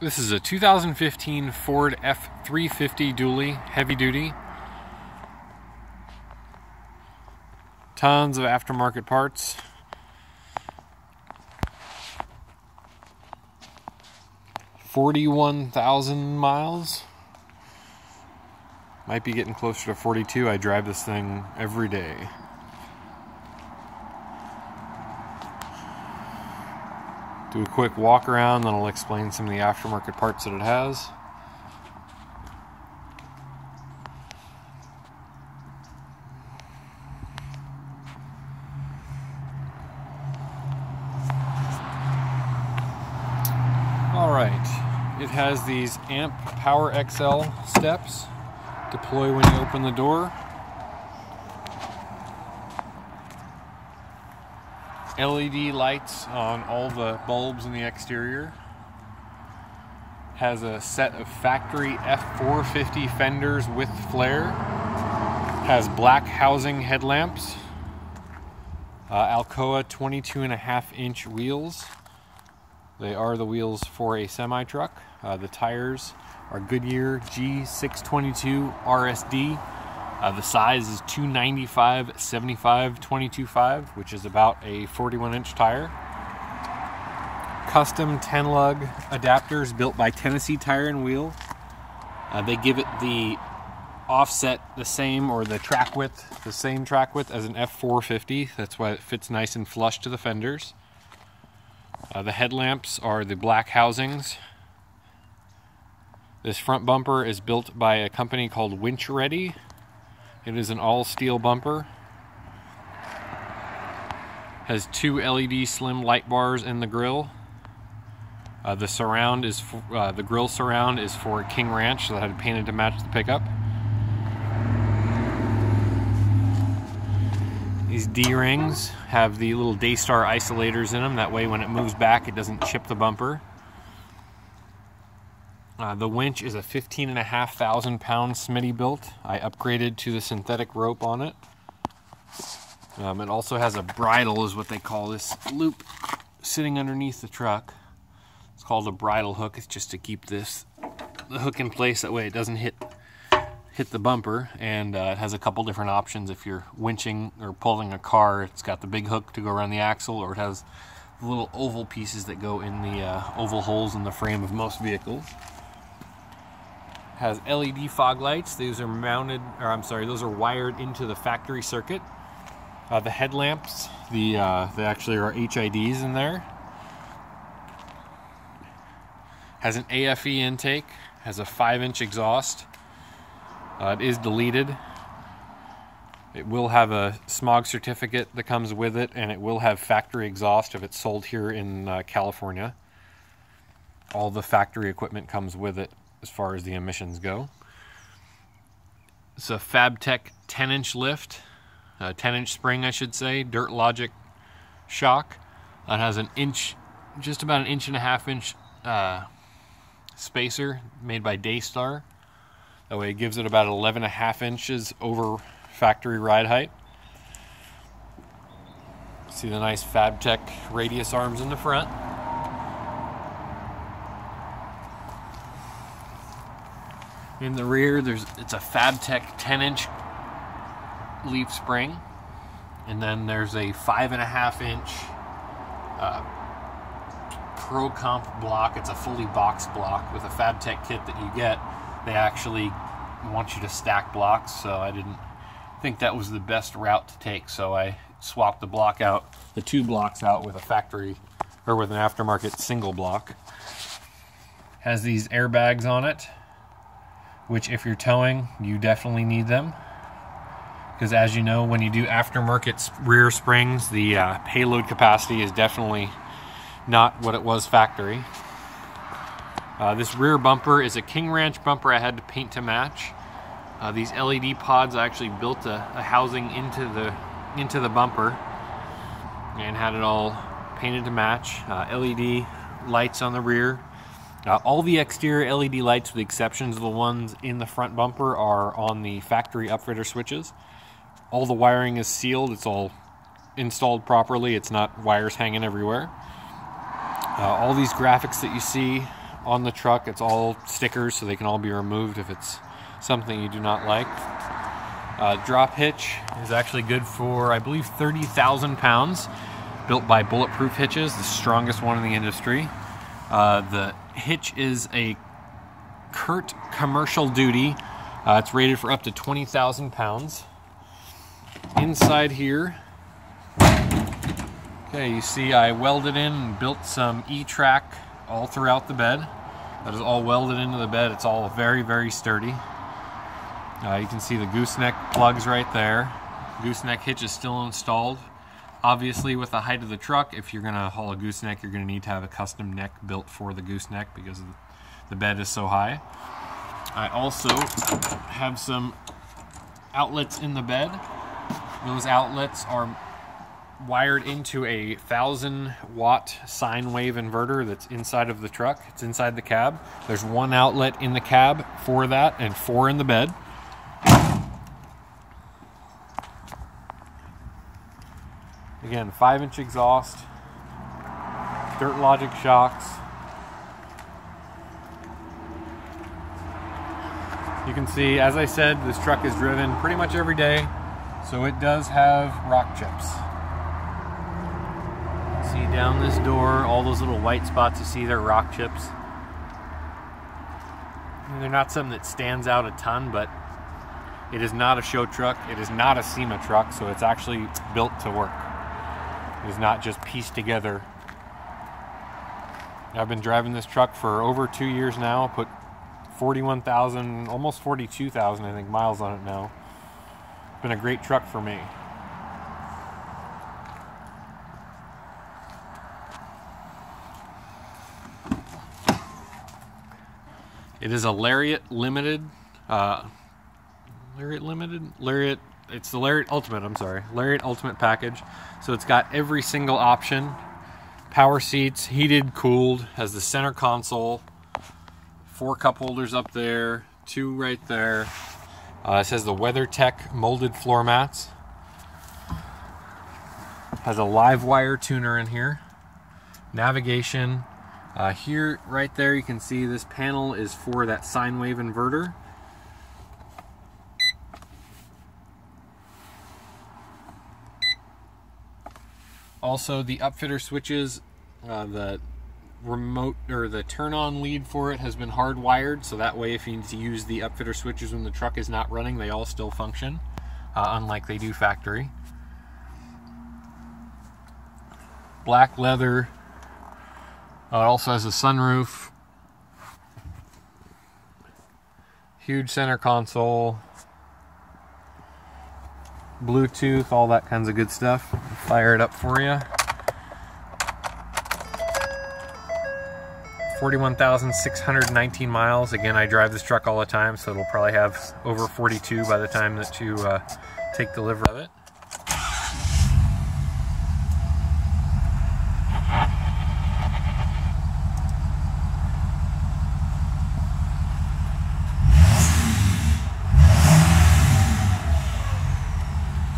This is a 2015 Ford F350 dually, heavy duty. Tons of aftermarket parts. $41,000 miles. Might be getting closer to 42. I drive this thing every day. Do a quick walk around, then I'll explain some of the aftermarket parts that it has. Alright, it has these AMP Power XL steps. Deploy when you open the door. LED lights on all the bulbs in the exterior. Has a set of factory F450 fenders with flare. Has black housing headlamps. Alcoa 22.5-inch wheels. They are the wheels for a semi-truck. The tires are Goodyear G622 RSD. The size is 295/75/22.5, which is about a 41-inch tire. Custom 10-lug adapters built by Tennessee Tire and Wheel. They give it the offset the same, or the track width, the same track width as an F450. That's why it fits nice and flush to the fenders. The headlamps are the black housings. This front bumper is built by a company called Winch Ready. It is an all-steel bumper. Has two LED slim light bars in the grille. The surround is the grille surround is for King Ranch, so that I had painted to match the pickup. These D-rings have the little Daystar isolators in them. That way, when it moves back, it doesn't chip the bumper. The winch is a 15,500 pound Smittybilt. I upgraded to the synthetic rope on it. It also has a bridle, is what they call this loop, sitting underneath the truck. It's called a bridle hook. It's just to keep the hook in place. That way it doesn't hit the bumper. And it has a couple different options. If you're winching or pulling a car, it's got the big hook to go around the axle, or it has the little oval pieces that go in the oval holes in the frame of most vehicles. Has LED fog lights. Those are those are wired into the factory circuit. The headlamps, they actually are HIDs in there. Has an AFE intake. Has a 5-inch exhaust. It is deleted. It will have a smog certificate that comes with it, and it will have factory exhaust if it's sold here in California. All the factory equipment comes with it as far as the emissions go. It's a Fabtech 10-inch lift, 10-inch spring, I should say, Dirt Logic shock. It has an inch, just about an 1.5-inch spacer made by Daystar. That way it gives it about 11.5 inches over factory ride height. See the nice Fabtech radius arms in the front. In the rear, it's a Fabtech 10-inch leaf spring, and then there's a 5.5-inch Pro Comp block. It's a fully boxed block. With a Fabtech kit that you get, they actually want you to stack blocks, so I didn't think that was the best route to take, so I swapped the two blocks out with a factory, or with an aftermarket single block. Has these airbags on it, which if you're towing, you definitely need them. Because as you know, when you do aftermarket rear springs, the payload capacity is definitely not what it was factory. This rear bumper is a King Ranch bumper I had to paint to match. These LED pods, I actually built a housing into the bumper and had it all painted to match. LED lights on the rear. All the exterior LED lights, with the exceptions of the ones in the front bumper, are on the factory upfitter switches. All the wiring is sealed. It's all installed properly. It's not wires hanging everywhere. All these graphics that you see on the truck. It's all stickers, so they can all be removed if it's something you do not like. Drop hitch is actually good for, I believe, 30,000 pounds. Built by Bulletproof Hitches, the strongest one in the industry. The hitch is a Curt commercial duty. It's rated for up to 20,000 pounds. Inside here, okay, you see I welded in and built some E-track all throughout the bed. That is all welded into the bed. It's all very, very sturdy. You can see the gooseneck plugs right there. Gooseneck hitch is still installed. Obviously, with the height of the truck, if you're going to haul a gooseneck, you're going to need to have a custom neck built for the gooseneck because the bed is so high. I also have some outlets in the bed. Those outlets are wired into a 1,000-watt sine wave inverter that's inside of the truck. It's inside the cab. There's one outlet in the cab for that and 4 in the bed. Again, 5-inch exhaust, Dirt Logic shocks. You can see, as I said, this truck is driven pretty much every day, so it does have rock chips. See down this door, all those little white spots you see, they're rock chips. And they're not something that stands out a ton, but it is not a show truck. It is not a SEMA truck, so it's actually built to work. It is not just pieced together. I've been driving this truck for over 2 years now. Put 41,000, almost 42,000, I think, miles on it now. It's been a great truck for me. It is a Lariat Limited. It's the Lariat Ultimate, I'm sorry. Lariat Ultimate package. So it's got every single option. Power seats, heated, cooled, has the center console, 4 cup holders up there, 2 right there. It says the WeatherTech molded floor mats. Has a live wire tuner in here. Navigation. Here, right there, you can see this panel is for that sine wave inverter. Also, the upfitter switches, the remote or the turn on lead for it has been hardwired, so that way if you need to use the upfitter switches when the truck is not running, they all still function, unlike they do factory. Black leather. It also has a sunroof. Huge center console. Bluetooth, all that kinds of good stuff. Fire it up for you. 41,619 miles. Again, I drive this truck all the time, so it'll probably have over 42 by the time that you take delivery of it.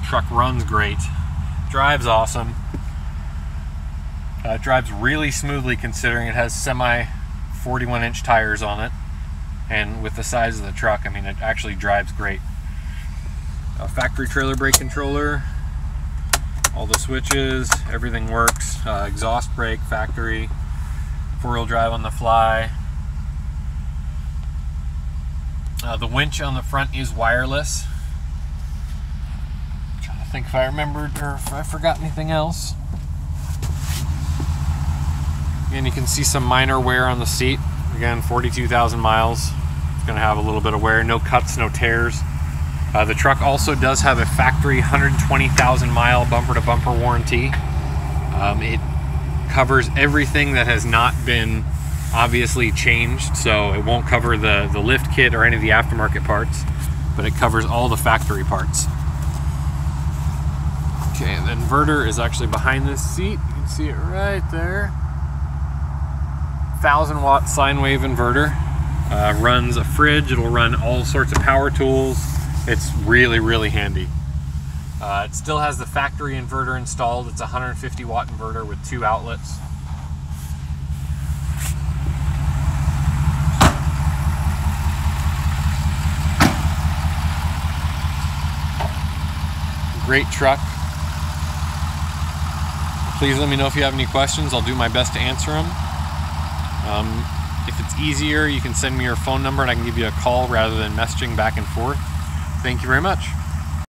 Truck runs great, drives awesome, drives really smoothly considering it has semi 41-inch tires on it, and with the size of the truck, I mean, it actually drives great. A factory trailer brake controller, all the switches, everything works. Exhaust brake, factory, 4-wheel drive on the fly. The winch on the front is wireless. I think if I remembered or if I forgot anything else. Again, you can see some minor wear on the seat. Again, 42,000 miles. It's going to have a little bit of wear. No cuts, no tears. The truck also does have a factory 120,000 mile bumper to bumper warranty. It covers everything that has not been obviously changed, so it won't cover the lift kit or any of the aftermarket parts, but it covers all the factory parts. Okay, the inverter is actually behind this seat. You can see it right there. 1,000-watt sine wave inverter. Runs a fridge. It'll run all sorts of power tools. It's really, really handy. It still has the factory inverter installed. It's a 150-watt inverter with 2 outlets. Great truck. Please let me know if you have any questions. I'll do my best to answer them. If it's easier, you can send me your phone number and I can give you a call rather than messaging back and forth. Thank you very much.